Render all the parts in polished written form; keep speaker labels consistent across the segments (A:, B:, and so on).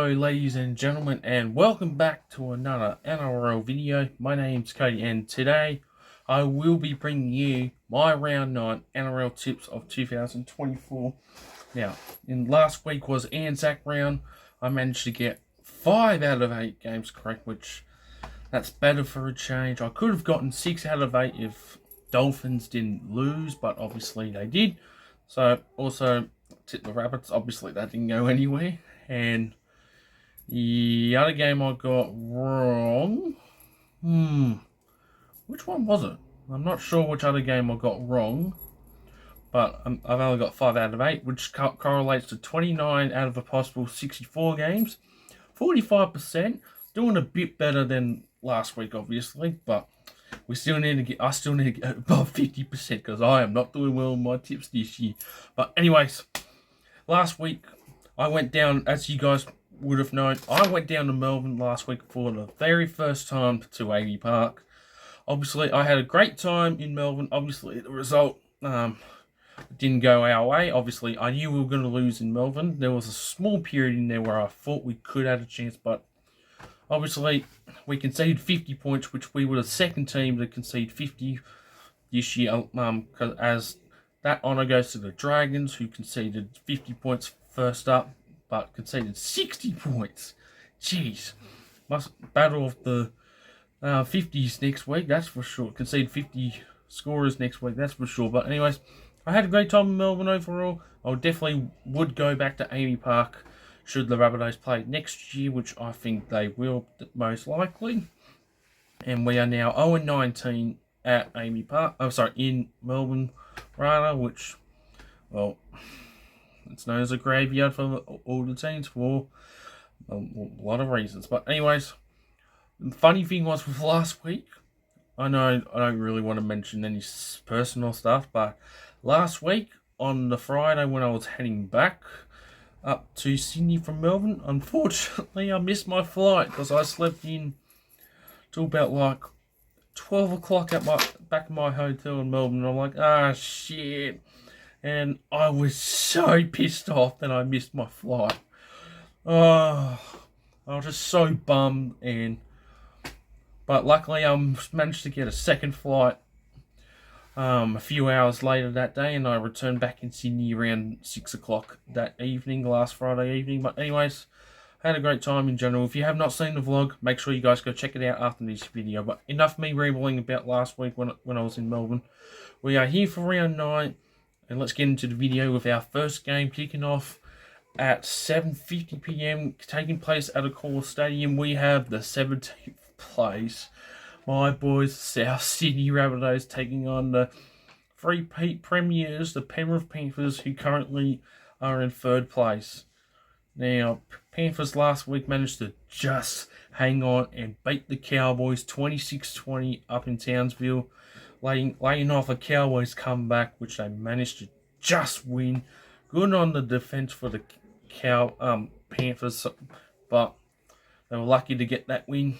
A: Hello ladies and gentlemen, and welcome back to another NRL video. My name's Cody, and today I will be bringing you my round 9 NRL tips of 2024. Now, in last week was Anzac round. I managed to get 5 out of 8 games correct, which that's better for a change. I could have gotten 6 out of 8 if Dolphins didn't lose, but obviously they did. So also tipped the Rabbits. Obviously that didn't go anywhere. And the other game I got wrong. Which one was it? I'm not sure which other game I got wrong. But I've only got 5 out of 8, which correlates to 29 out of a possible 64 games. 45%. Doing a bit better than last week, obviously. But I still need to get above 50% because I am not doing well in my tips this year. But anyways, last week I went down, as you guys would have known, I went down to Melbourne last week for the very first time to AAMI Park. Obviously, I had a great time in Melbourne. Obviously, the result didn't go our way. Obviously, I knew we were going to lose in Melbourne. There was a small period in there where I thought we could have a chance, but obviously, we conceded 50 points, which we were the second team to concede 50 this year, as that honour goes to the Dragons, who conceded 50 points first up, but conceded 60 points. Jeez. Must battle of the 50s next week, that's for sure. Concede 50 scorers next week, that's for sure. But anyways, I had a great time in Melbourne overall. I definitely would go back to AAMI Park should the Rabbitohs play next year, which I think they will most likely. And we are now 0-19 at AAMI Park. In Melbourne, rather, which, well, it's known as a graveyard for all the teams for a lot of reasons. But anyways, the funny thing was with last week, I know I don't really want to mention any personal stuff, but last week on the Friday when I was heading back up to Sydney from Melbourne, unfortunately I missed my flight because I slept in till about like 12 o'clock at back in my hotel in Melbourne. I'm like, shit. And I was so pissed off that I missed my flight. I was just so bummed. But luckily I managed to get a second flight a few hours later that day, and I returned back in Sydney around 6 o'clock that evening, last Friday evening. But anyways, I had a great time in general. If you have not seen the vlog, make sure you guys go check it out after this video. But enough me rambling about last week when I was in Melbourne. We are here for round 9. And let's get into the video with our first game kicking off at 7:50 PM, taking place at Accor Stadium. We have the 17th place, my boys, South Sydney Rabbitohs, taking on the three-peat premiers, the Penrith Panthers, who currently are in 3rd place. Now, Panthers last week managed to just hang on and beat the Cowboys 26-20 up in Townsville, laying off a Cowboys comeback, which they managed to just win. Good on the defense for the Panthers, but they were lucky to get that win.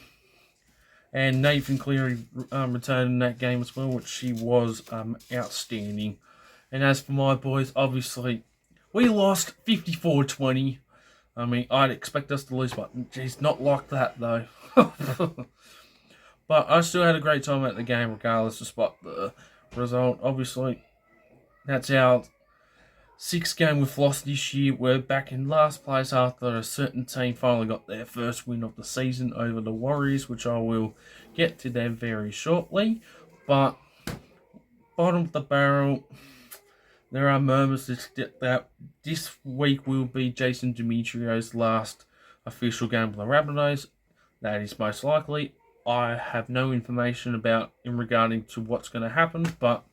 A: And Nathan Cleary returned in that game as well, which he was outstanding. And as for my boys, obviously, we lost 54-20. I mean, I'd expect us to lose, but geez, not like that though. But I still had a great time at the game regardless, despite the result. Obviously, that's our 6th game we've lost this year. We're back in last place after a certain team finally got their first win of the season over the Warriors, which I will get to them very shortly. But bottom of the barrel, there are murmurs that this week will be Jason Demetriou's last official game for the Rabbitohs. That is most likely. I have no information in regarding to what's going to happen, but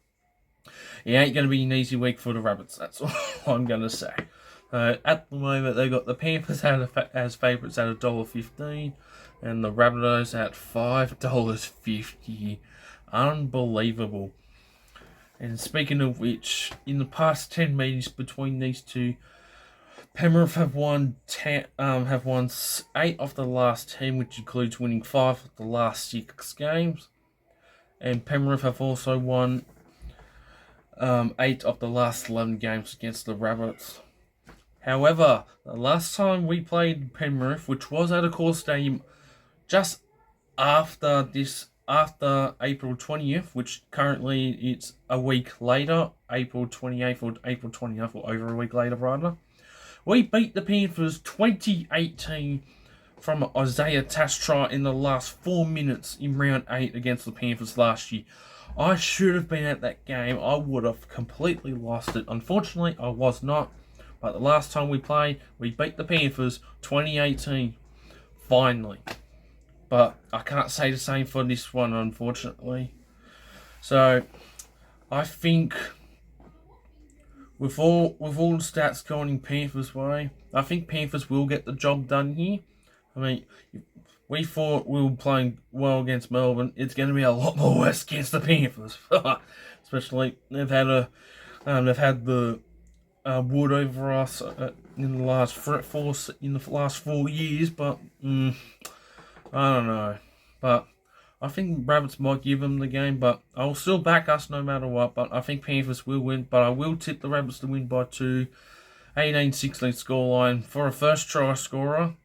A: it ain't going to be an easy week for the Rabbits. That's all I'm going to say. At the moment, they've got the Panthers as favourites at $1.15, and the Rabbitohs at $5.50. Unbelievable. And speaking of which, in the past 10 meetings between these two, Penrith have won 8 of the last 10, which includes winning 5 of the last 6 games. And Penrith have also won 8 of the last 11 games against the Rabbits. However, the last time we played Penrith, which was at a core stadium, just after April 20th, which currently it's a week later, April 28th or April 29th, or over a week later, rather. We beat the Panthers 2018 from Isaiah Tass try in the last 4 minutes in round 8 against the Panthers last year. I should have been at that game. I would have completely lost it. Unfortunately, I was not. But the last time we played, we beat the Panthers 2018. Finally. But I can't say the same for this one, unfortunately. So, I think with all the stats going in Panthers' way, I think Panthers will get the job done here. I mean, we thought we were playing well against Melbourne. It's going to be a lot more worse against the Panthers, especially they've had the wood over us in the last 4 years. But I don't know. But I think Rabbits might give them the game, but I'll still back us no matter what. But I think Panthers will win. But I will tip the Rabbits to win by 2, 18-16 scoreline for a first try scorer.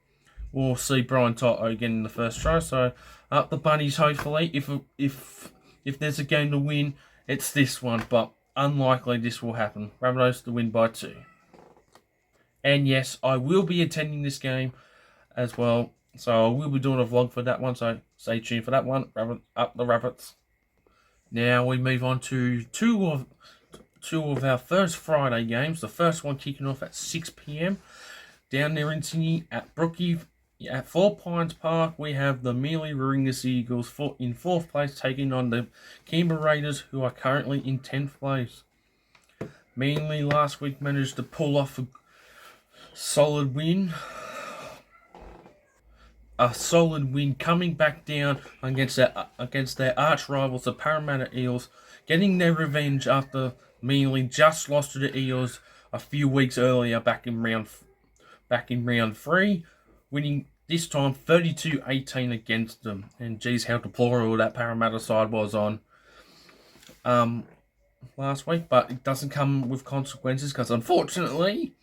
A: We'll see Brian Toto getting the first try. So up the Bunnies, hopefully. If there's a game to win, it's this one. But unlikely this will happen. Rabbitohs to win by 2. And yes, I will be attending this game as well. So I will be doing a vlog for that one. So stay tuned for that one. Up the Rabbits. Now we move on to two of our first Friday games. The first one kicking off at 6 p.m. down there in Sydney at Brookie. At 4 Pines Park, we have the Mealy Warringah Eagles in 4th place, taking on the Canberra Raiders, who are currently in 10th place. Manly last week managed to pull off a solid win. Coming back down against their arch rivals, the Parramatta Eels, getting their revenge after Manly just lost to the Eels a few weeks earlier back in round 3. Winning this time 32-18 against them. And geez, how deplorable that Parramatta side was on last week. But it doesn't come with consequences because unfortunately,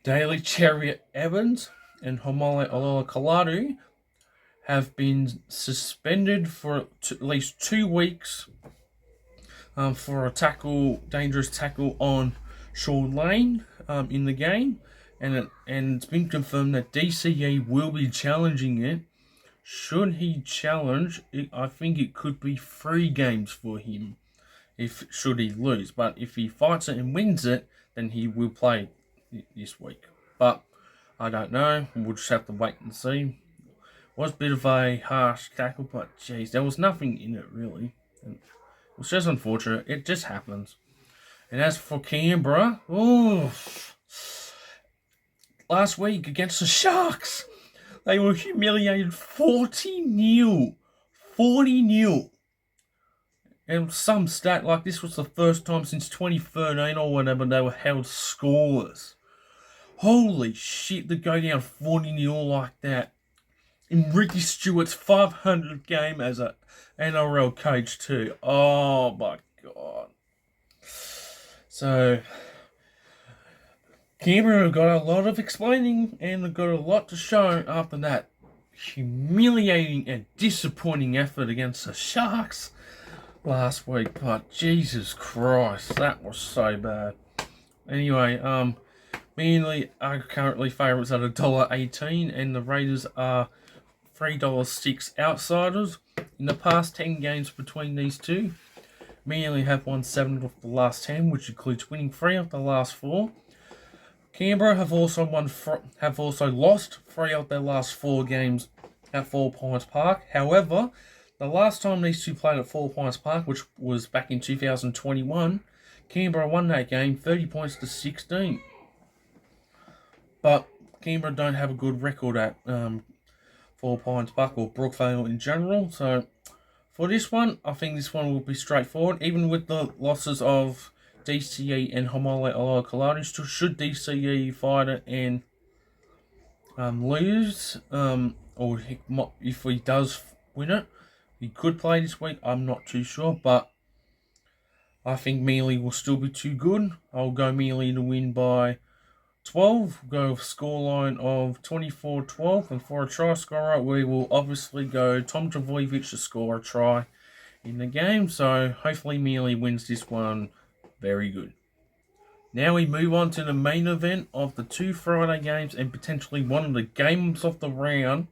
A: Daly Chariot Evans and Homole Olola Kaladu have been suspended for at least 2 weeks for a dangerous tackle on Shaun Lane in the game. And it's been confirmed that DCE will be challenging it. Should he challenge it, I think it could be 3 games for him should he lose. But if he fights it and wins it, then he will play this week. But I don't know. We'll just have to wait and see. It was a bit of a harsh tackle, but geez, there was nothing in it really. And it was just unfortunate. It just happens. And as for Canberra, last week against the Sharks, they were humiliated 40-0. 40-0. And some stat like this was the first time since 2013 or whatever they were held scoreless. Holy shit, to go down 40-0 like that. In Ricky Stewart's 500th game as an NRL coach too. Oh my god. So Canberra got a lot of explaining and got a lot to show after that humiliating and disappointing effort against the Sharks last week. But Jesus Christ, that was so bad. Anyway, Manly are currently favourites at $1.18 and the Raiders are $3.06 outsiders. In the past 10 games between these two, Manly have won 7 of the last 10, which includes winning 3 of the last 4. Canberra have also lost 3 of their last 4 games at 4 Pines Park. However, the last time these two played at 4 Pines Park, which was back in 2021, Canberra won that game 30 points to 16. But Canberra don't have a good record at 4 Pines Park or Brookvale in general. So for this one, I think this one will be straightforward. Even with the losses of DCE and Homole Olola Kaladu, should DCE fight it and lose, or if he does win it, he could play this week. I'm not too sure, but I think Manly will still be too good. I'll go Manly to win by 12, go with scoreline of 24-12, and for a try scorer, we will obviously go Tom Trbojevic to score a try in the game, so hopefully Mealy wins this one very good. Now we move on to the main event of the 2 Friday games and potentially one of the games of the round.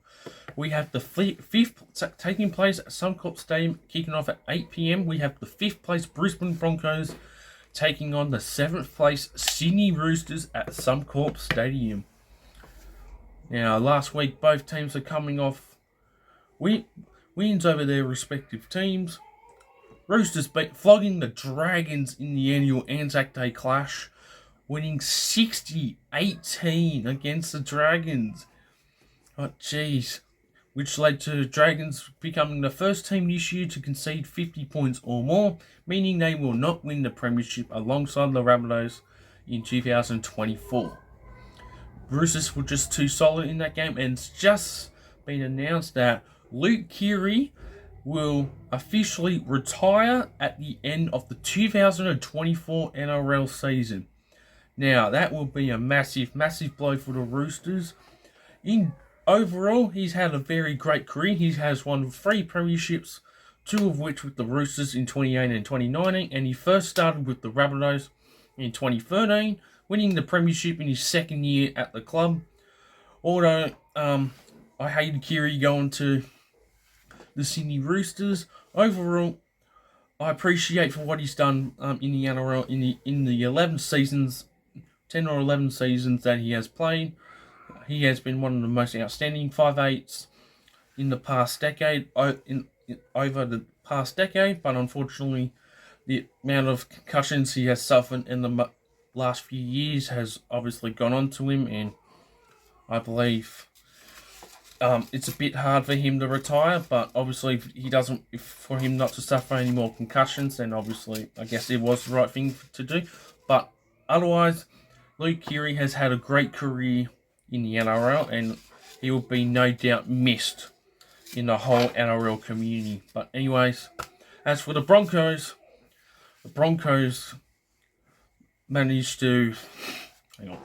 A: We have the fifth taking place at Suncorp Stadium, kicking off at 8 p.m. We have the 5th place Brisbane Broncos taking on the 7th place Sydney Roosters at Suncorp Stadium. Now, last week, both teams are coming off wins over their respective teams. Roosters flogging the Dragons in the annual Anzac Day clash, winning 60-18 against the Dragons. Oh, jeez. Which led to Dragons becoming the first team this year to concede 50 points or more, meaning they will not win the premiership alongside the Rabbitohs in 2024. Roosters were just too solid in that game, and it's just been announced that Luke Keary will officially retire at the end of the 2024 NRL season. Now, that will be a massive, massive blow for the Roosters. Overall, he's had a very great career. He has won 3 premierships, 2 of which with the Roosters in 2018 and 2019, and he first started with the Rabbitohs in 2013, winning the premiership in his 2nd year at the club. Although, I hated Keary going to the Sydney Roosters, overall, I appreciate for what he's done in the NRL in the 11 seasons, 10 or 11 seasons that he has played. He has been one of the most outstanding 5'8" in the past decade, over the past decade, but unfortunately, the amount of concussions he has suffered in the last few years has obviously gone on to him, and I believe it's a bit hard for him to retire, but obviously for him not to suffer any more concussions, then obviously I guess it was the right thing to do. But otherwise, Luke Keary has had a great career in the NRL, and he will be no doubt missed in the whole NRL community. But anyways, as for the Broncos managed to... Hang on.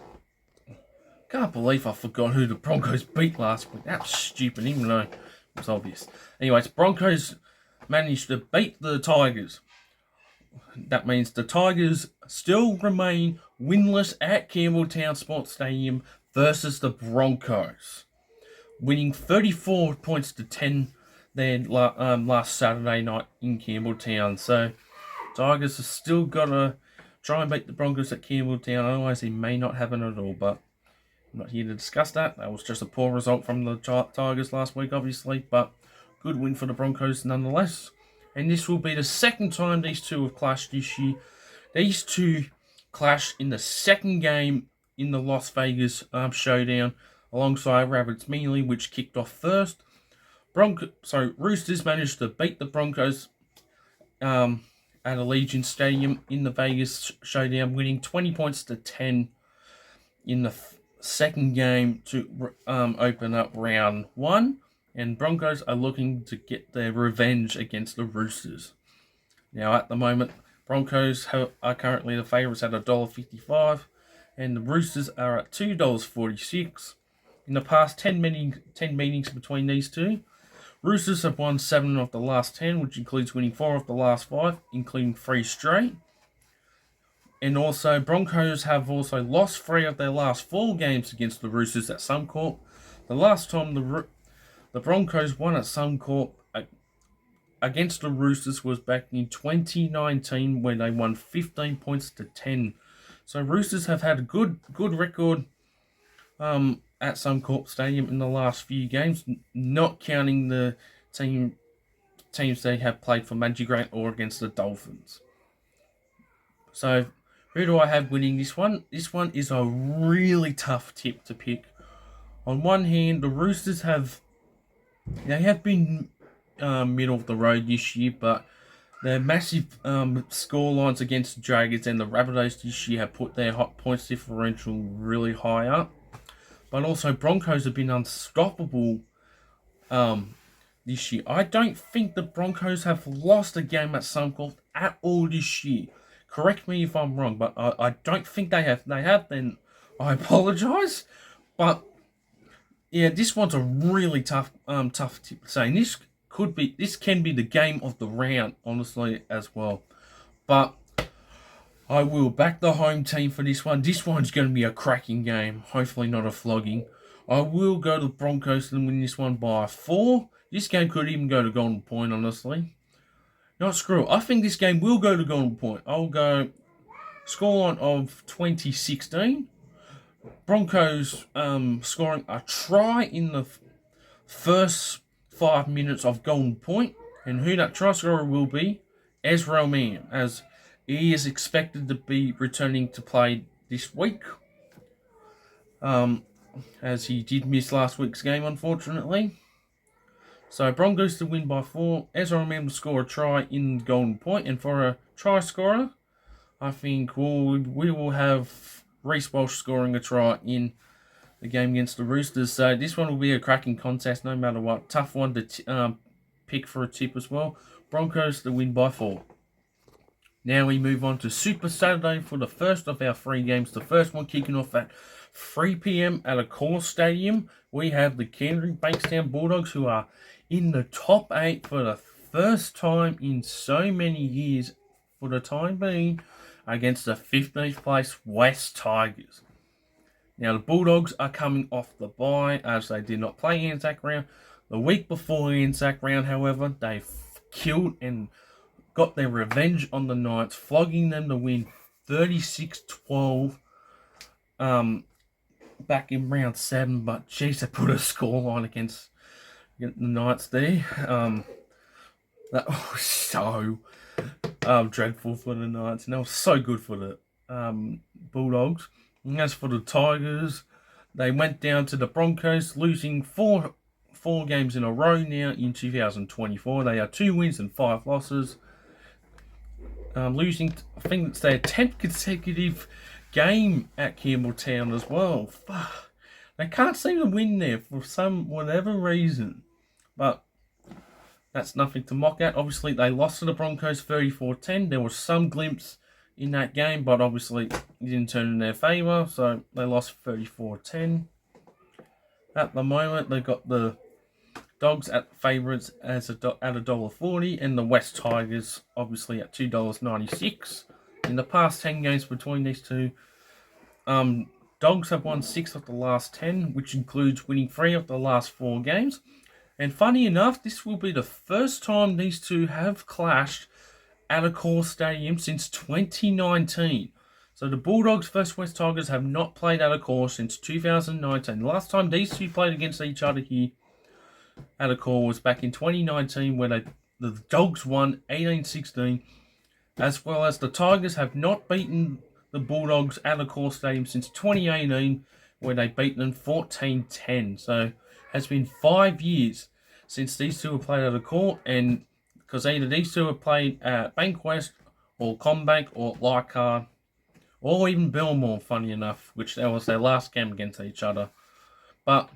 A: Can't believe I forgot who the Broncos beat last week. That was stupid, even though it was obvious. Anyways, Broncos managed to beat the Tigers. That means the Tigers still remain winless at Campbelltown Sports Stadium versus the Broncos, winning 34 points to 10 there last Saturday night in Campbelltown. So, Tigers have still got to try and beat the Broncos at Campbelltown, otherwise they may not happen at all, but I'm not here to discuss that. That was just a poor result from the Tigers last week, obviously, but good win for the Broncos nonetheless. And this will be the 2nd time these two have clashed this year. These two clashed in the 2nd game in the Las Vegas showdown alongside Rabbits Mealy, which kicked off first. Roosters managed to beat the Broncos at Allegiant Stadium in the Vegas showdown, winning 20 points to 10 in the 2nd game to open up round 1. And Broncos are looking to get their revenge against the Roosters. Now, at the moment, Broncos are currently the favourites at $1.55, and the Roosters are at $2.46. In the past 10 meetings between these two, Roosters have won 7 of the last 10, which includes winning 4 of the last 5, including 3 straight. And also, Broncos have also lost 3 of their last 4 games against the Roosters at Suncorp. The last time the Broncos won at Suncorp against the Roosters was back in 2019, where they won 15 points to 10. So Roosters have had a good record at Suncorp Stadium in the last few games, not counting the teams they have played for Magic Grant or against the Dolphins. So who do I have winning this one? This one is a really tough tip to pick. On one hand, the Roosters have been middle of the road this year, but their massive score lines against the Dragons and the Rabbitohs this year have put their hot points differential really high up. But also, Broncos have been unstoppable this year. I don't think the Broncos have lost a game at Suncorp at all this year. Correct me if I'm wrong, but I don't think they have. They have, then I apologise, but yeah, this one's a really tough tip to say. And this can be the game of the round, honestly, as well. But I will back the home team for this one. This one's going to be a cracking game. Hopefully not a flogging. I will go to the Broncos and win this one by 4. This game could even go to Golden Point, honestly. No, screw it. I think this game will go to Golden Point. I'll go scoreline of 2016. Broncos scoring a try in the first 5 minutes of Golden Point. And who that try scorer will be, Ezra Mann, as he is expected to be returning to play this week. As he did miss last week's game, unfortunately. So Broncos to win by 4. Ezra Mann to score a try in Golden Point. And for a try scorer, I think we will have Reece Walsh scoring a try in the game against the Roosters. So this one will be a cracking contest no matter what. Tough one to pick for a tip as well. Broncos to win by 4. Now we move on to Super Saturday for the first of our 3 games. The first one kicking off at 3 p.m. at Accor Stadium. We have the Canterbury Bankstown Bulldogs, who are in the top 8 for the first time in so many years for the time being, against the 15th place West Tigers. Now the Bulldogs are coming off the bye as they did not play Anzac round. The week before Anzac round, however, they killed and got their revenge on the Knights, flogging them to win 36-12 back in round 7. But geez, they put a scoreline against the Knights there. That was so dreadful for the Knights, and that was so good for the Bulldogs. And as for the Tigers, they went down to the Broncos, losing four games in a row now in 2024. They are 2 wins and 5 losses. Losing, I think it's their 10th consecutive game at Campbelltown as well. They can't seem to win there for whatever reason. But that's nothing to mock at. Obviously, they lost to the Broncos 34-10. There was some glimpse in that game, but obviously it didn't turn in their favour. So they lost 34-10. At the moment, they've got the Dogs at favourites at $1.40, and the West Tigers obviously at $2.96. In the past 10 games between these two, Dogs have won 6 of the last 10, which includes winning 3 of the last 4 games. And funny enough, this will be the first time these two have clashed at Accor Stadium since 2019. So the Bulldogs versus West Tigers have not played at Accor since 2019. The last time these two played against each other here at Accor was back in 2019, where the Dogs won 18-16, as well as the Tigers have not beaten the Bulldogs at Accor Stadium since 2018, where they beat them 14-10. So it has been 5 years since these two have played at Accor, and because either these two have played at Bankwest or Combank or Leichhardt or even Belmore, funny enough, which that was their last game against each other. But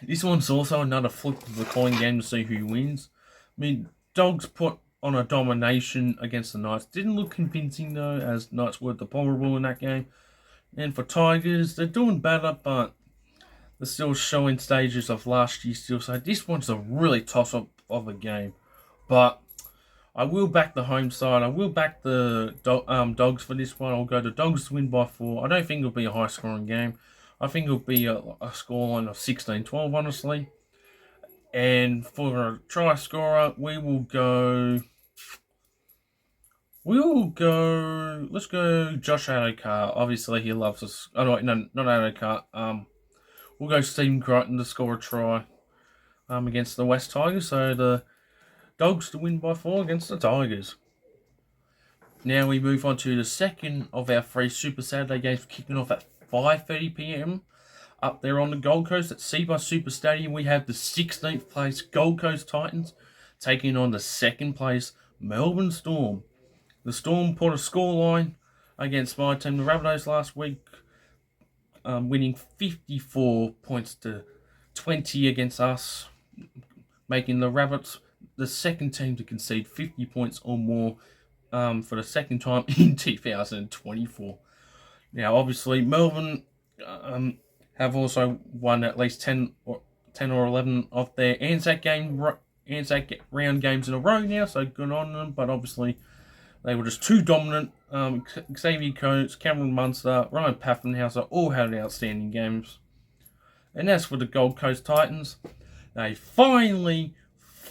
A: this one's also another flip of the coin game to see who wins. I mean, Dogs put on a domination against the Knights. Didn't look convincing though, as Knights were deplorable in that game. And for Tigers, they're doing better, but they're still showing stages of last year still. So this one's a really toss-up of a game. But I will back the home side. I will back the Dogs for this one. I'll go to Dogs to win by 4. I don't think it'll be a high-scoring game. I think it'll be a scoreline of 16-12, honestly. And for a try scorer, let's go Josh Adokar. Obviously, he loves us. Oh, no, not Adokar. We'll go Stephen Crichton to score a try against the West Tigers. So the Dogs to win by 4 against the Tigers. Now we move on to the second of our 3 Super Saturday games, kicking off at 5:30 p.m. Up there on the Gold Coast at Seabus Super Stadium. We have the 16th place Gold Coast Titans taking on the 2nd place Melbourne Storm. The Storm put a scoreline against my team, the Rabbitohs, last week, winning 54 points to 20 against us, making the Rabbits the second team to concede 50 points or more for the second time in 2024. Now, obviously, Melbourne have also won at least 10 or 11 of their Anzac round games in a row now, so good on them. But obviously, they were just too dominant. Xavier Coates, Cameron Munster, Ryan Paffenhauser all had outstanding games. And as for the Gold Coast Titans, they finally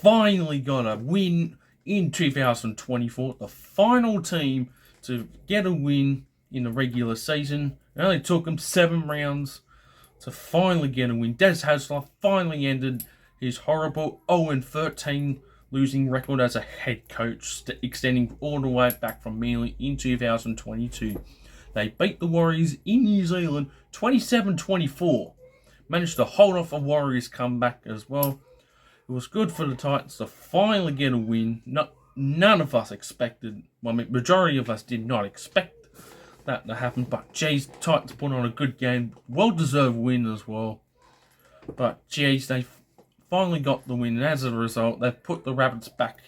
A: got a win in 2024. The final team to get a win in the regular season. It only took them 7 rounds to finally get a win. Des Hasler finally ended his horrible 0-13 losing record as a head coach, extending all the way back from Manly in 2022. They beat the Warriors in New Zealand 27-24. Managed to hold off a Warriors comeback as well. It was good for the Titans to finally get a win. None of us expected, well, majority of us did not expect that to happen, but geez, Titans put on a good game. Well-deserved win as well. But geez, they finally got the win, and as a result, they've put the Rabbits back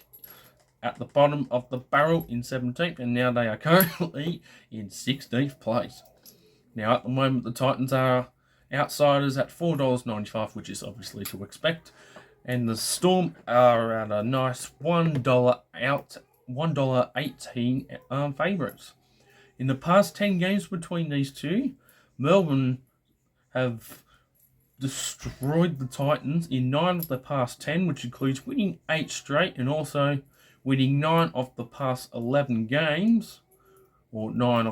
A: at the bottom of the barrel in 17th, and now they are currently in 16th place. Now, at the moment, the Titans are outsiders at $4.95, which is obviously to expect. And the Storm are at a nice $1.18 favourites. In the past 10 games between these two, Melbourne have destroyed the Titans in 9 of the past 10, which includes winning 8 straight and also winning 9 of the past 11 games, or 10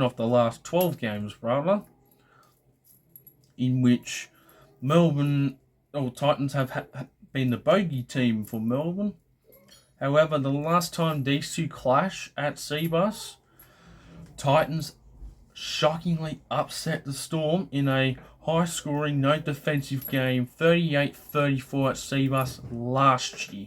A: of the last 12 games, rather, in which Titans have been the bogey team for Melbourne. However, the last time these two clash at Seabus, Titans shockingly upset the Storm in a high-scoring, no defensive game, 38-34 at Seabus last year.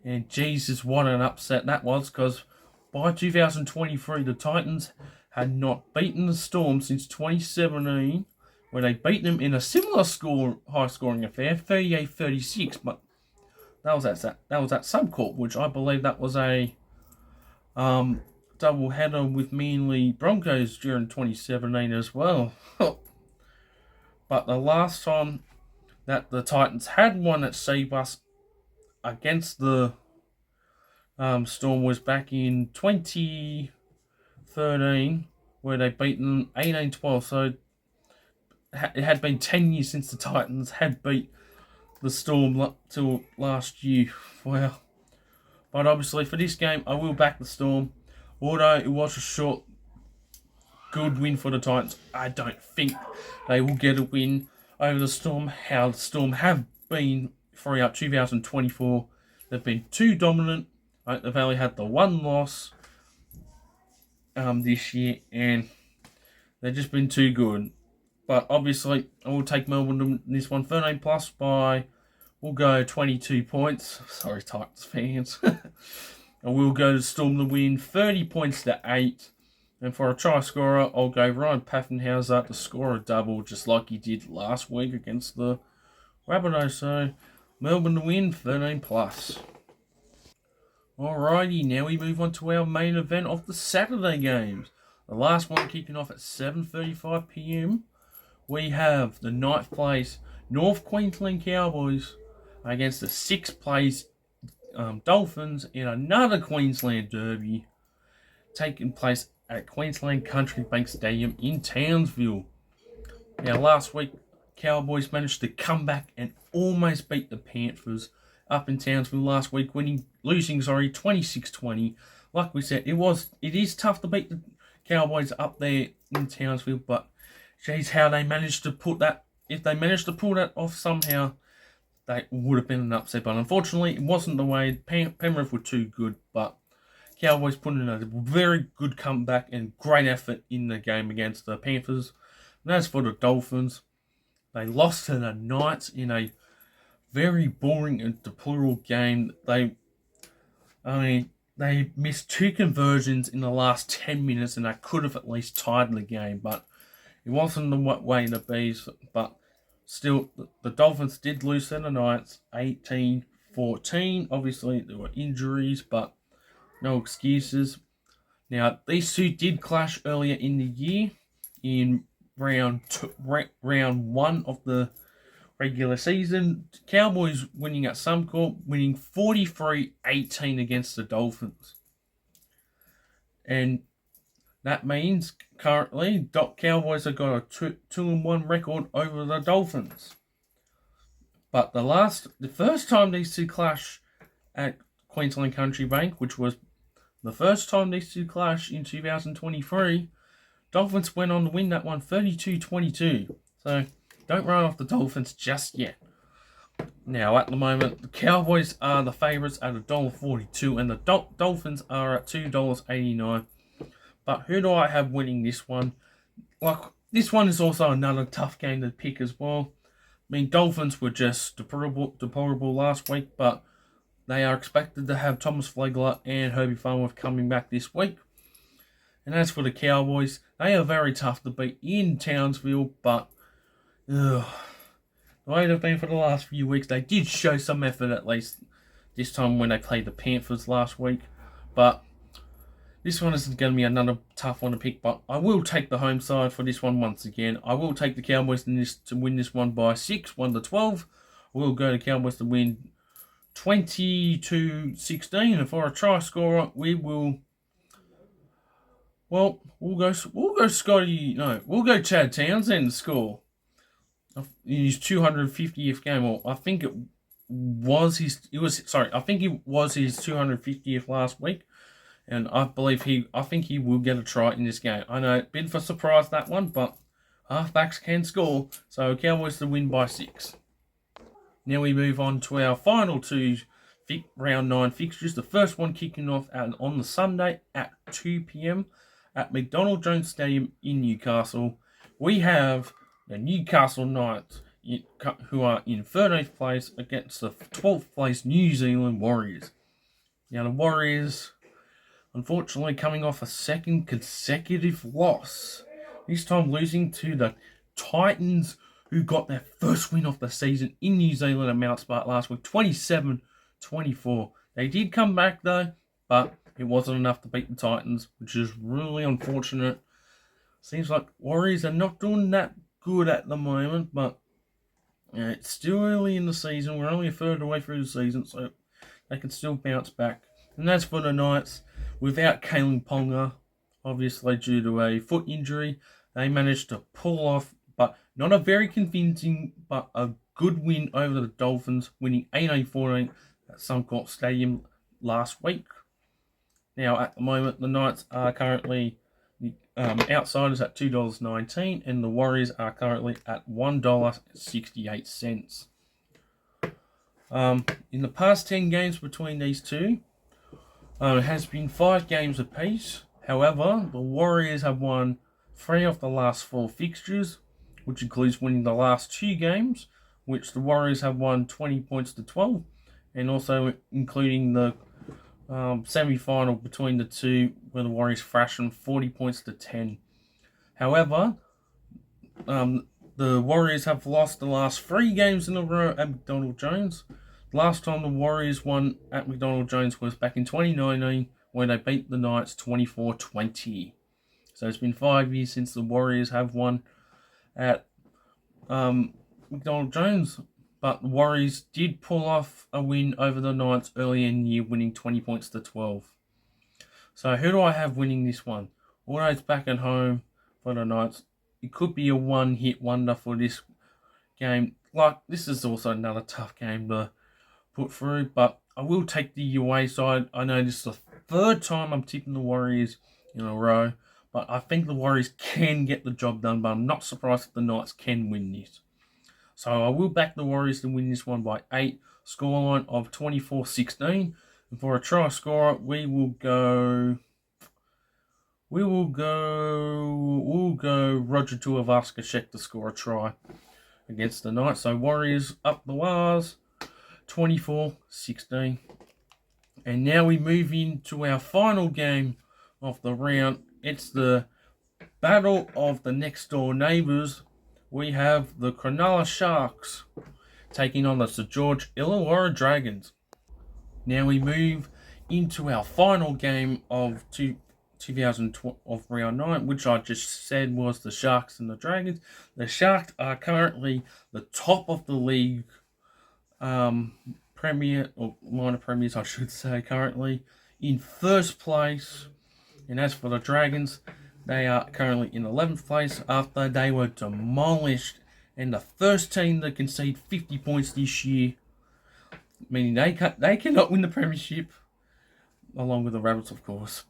A: And Jesus, what an upset that was, because by 2023, the Titans had not beaten the Storm since 2017, where they beat them in a similar high-scoring affair, 38-36, but that was at Subcorp, which I believe that was a double header with Manly Broncos during 2017 as well. But the last time that the Titans had won at Seabus against the Storm was back in 2013, where they beat them 18-12. So it had been 10 years since the Titans had beat the Storm till last year. Wow. But obviously for this game, I will back the Storm. Although it was a short, good win for the Titans, I don't think they will get a win over the Storm. How the Storm have been throughout 2024. They've been too dominant. They've only had the one loss this year, and they've just been too good. But obviously, I will take Melbourne to this one. 13 plus by, we'll go 22 points. Sorry, Titans fans. And we'll go to Storm to win 30 points to 8. And for a try scorer, I'll go Ryan Paffenhauser to score a double, just like he did last week against the Rabbitohs. So, Melbourne to win 13 plus. Alrighty, now we move on to our main event of the Saturday games. The last one kicking off at 7:35 p.m. We have the 9th place North Queensland Cowboys against the 6th place Dolphins in another Queensland derby taking place at Queensland Country Bank Stadium in Townsville. Now, last week, Cowboys managed to come back and almost beat the Panthers up in Townsville last week, losing 26-20. Like we said, it is tough to beat the Cowboys up there in Townsville, but geez, how they managed to put that. If they managed to pull that off somehow, they would have been an upset. But unfortunately, it wasn't the way. Penrith were too good, but Cowboys put in a very good comeback and great effort in the game against the Panthers. And as for the Dolphins, they lost to the Knights in a very boring and deplorable game. They missed 2 conversions in the last 10 minutes, and they could have at least tied the game, but it wasn't the way to be. But still, the Dolphins did lose to the Knights 18-14. Obviously, there were injuries, but no excuses. Now, these two did clash earlier in the year in round one of the regular season. Cowboys winning at Suncorp, winning 43-18 against the Dolphins. And that means currently Cowboys have got a 2-1 record over the Dolphins. But the first time these two clash at Queensland Country Bank, which was the first time these two clash in 2023, Dolphins went on to win that one 32-22. So don't run off the Dolphins just yet. Now, at the moment, the Cowboys are the favourites at $1.42 and the Dolphins are at $2.89. But who do I have winning this one? This one is also another tough game to pick as well. I mean, Dolphins were just deplorable last week, but they are expected to have Thomas Flegler and Herbie Farnworth coming back this week. And as for the Cowboys, they are very tough to beat in Townsville, but the way they've been for the last few weeks, they did show some effort at least this time when they played the Panthers last week. But this one is going to be another tough one to pick, but I will take the home side for this one once again. I will take the Cowboys to win this one by 6, 1-12. I will go to Cowboys to win 20-16, and for a try scorer, we'll go Chad Townsend to score in his 250th game. Or I think it was his 250th last week. And I think he will get a try in this game. I know, a bit of a surprise that one, but halfbacks can score. So Cowboys to win by 6. Now we move on to our final two round 9 fixtures. The first one kicking off on the Sunday at 2 p.m. at McDonald Jones Stadium in Newcastle. We have the Newcastle Knights, who are in 13th place, against the 12th place New Zealand Warriors. Now the Warriors, unfortunately, coming off a second consecutive loss. This time losing to the Titans, who got their first win of the season in New Zealand at Mount Smart last week, 27-24. They did come back though, but it wasn't enough to beat the Titans, which is really unfortunate. Seems like Warriors are not doing that good at the moment, but it's still early in the season. We're only a third away through the season, so they can still bounce back. And as for the Knights, without Kalen Ponga, obviously due to a foot injury, they managed to pull off, but not a very convincing, but a good win over the Dolphins, winning 18-14 at Suncorp Stadium last week. Now, at the moment, the Knights are currently outsiders at $2.19, and the Warriors are currently at $1.68. In the past 10 games between these two, it has been 5 games apiece. However, the Warriors have won 3 of the last 4 fixtures, which includes winning the last 2 games, which the Warriors have won 20 points to 12, and also including the semi-final between the two, where the Warriors thrashed them 40 points to 10. However, the Warriors have lost the last 3 games in a row at McDonald Jones. Last time the Warriors won at McDonald Jones was back in 2019, when they beat the Knights 24-20. So it's been 5 years since the Warriors have won at McDonald Jones, but the Warriors did pull off a win over the Knights early in the year, winning 20 points to 12. So who do I have winning this one? Although it's back at home for the Knights, it could be a one-hit wonder for this game. This is also another tough game to put through, but I will take the away side. I know this is the 3rd time I'm tipping the Warriors in a row, but I think the Warriors can get the job done, but I'm not surprised if the Knights can win this. So I will back the Warriors to win this one by 8, scoreline of 24-16. And for a try scorer, we'll go Roger Tuivasa-Sheck to score a try against the Knights. So Warriors up the wires, 24-16. And now we move into our final game of the round. It's the battle of the next door neighbours. We have the Cronulla Sharks taking on the St George Illawarra Dragons. Now we move into our final game of 2000 of round 9, which I just said was the Sharks and the Dragons. The Sharks are currently the top of the league, premier or minor premiers, I should say, currently in first place. And as for the Dragons, they are currently in 11th place after they were demolished, and the first team to concede 50 points this year, meaning they cannot win the premiership, along with the Rabbits, of course,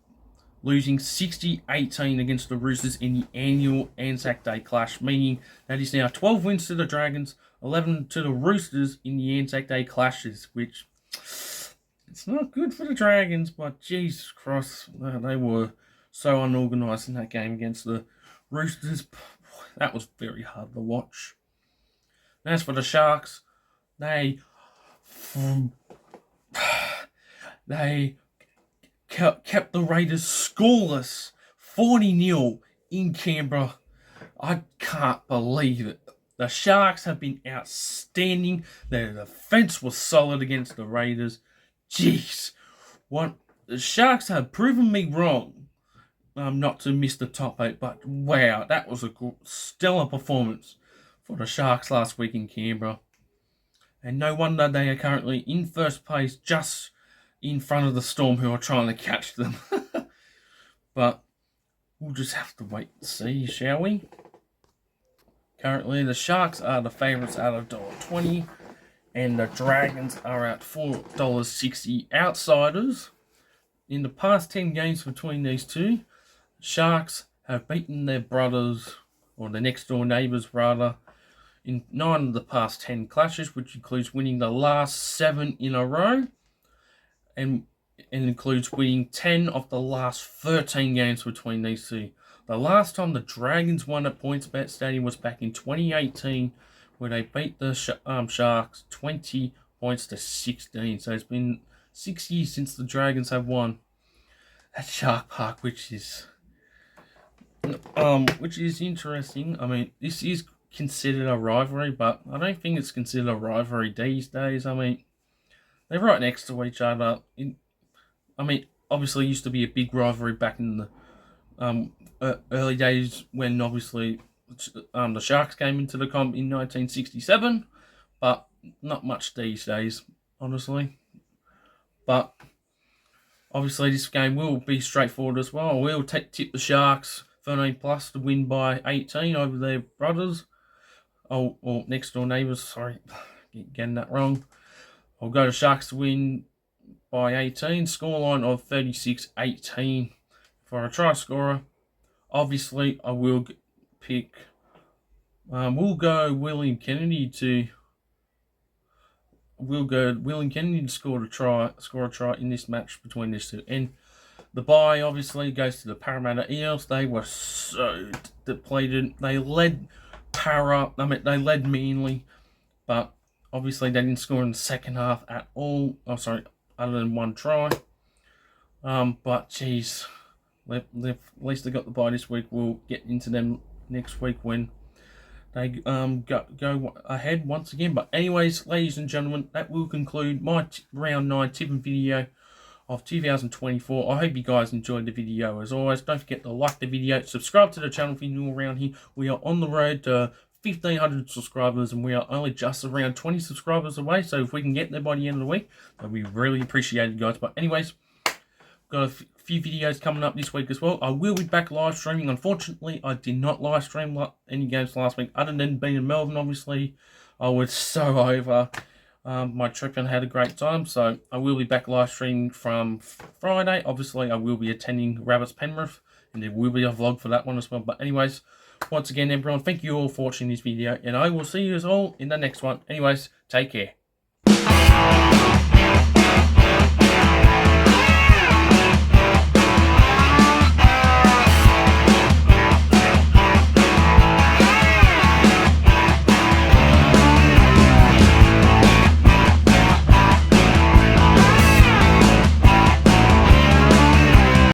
A: losing 60-18 against the Roosters in the annual Anzac Day clash, meaning that is now 12 wins to the Dragons, 11 to the Roosters in the Anzac Day clashes, which it's not good for the Dragons, but Jesus Christ, they were so unorganised in that game against the Roosters. That was very hard to watch. And as for the Sharks, they kept the Raiders scoreless, 40-0 in Canberra. I can't believe it. The Sharks have been outstanding. Their defence was solid against the Raiders. Jeez, the Sharks have proven me wrong. Not to miss the top 8, but wow, that was a stellar performance for the Sharks last week in Canberra. And no wonder they are currently in first place, just in front of the Storm, who are trying to catch them. But we'll just have to wait and see, shall we? Currently, the Sharks are the favourites out of $1.20, and the Dragons are at $4.60 outsiders. In the past 10 games between these two, Sharks have beaten their brothers, or their next door neighbours rather, in 9 of the past 10 clashes, which includes winning the last 7 in a row, and includes winning 10 of the last 13 games between these two. The last time the Dragons won at PointsBet Stadium was back in 2018, where they beat the Sharks 20 points to 16. So it's been 6 years since the Dragons have won at Shark Park, which is interesting. I mean, this is considered a rivalry, but I don't think it's considered a rivalry these days. I mean, they're right next to each other. Obviously, it used to be a big rivalry back in the early days when obviously the Sharks came into the comp in 1967, but not much these days, honestly. But obviously, this game will be straightforward as well. We'll tip the Sharks 13 plus to win by 18 over their brothers. Or next door neighbours, sorry, getting that wrong. I'll go to Sharks to win by 18, scoreline of 36-18. For a try scorer, obviously I will pick, we'll go William Kennedy to score a try in this match between these two. And the bye obviously goes to the Parramatta Eels. They were so depleted. They led Manly, but obviously they didn't score in the second half at all. Other than one try. But geez, at least they got the bye this week. We'll get into them next week when they go ahead once again. But anyways, ladies and gentlemen, that will conclude my round 9 tipping video of 2024. I hope you guys enjoyed the video. As always, don't forget to like the video, subscribe to the channel if you're new around here. We are on the road to 1,500 subscribers, and we are only just around 20 subscribers away. So if we can get there by the end of the week, that would be really appreciated, guys. But anyways, got a few videos coming up this week as well. I will be back live streaming. Unfortunately, I did not live stream any games last week, other than being in Melbourne. Obviously, I was so over my trip and had a great time. So I will be back live streaming from Friday. Obviously, I will be attending Rabbits Penrith, and there will be a vlog for that one as well. But anyways, once again, everyone, thank you all for watching this video, and I will see you all in the next one. Anyways, take care.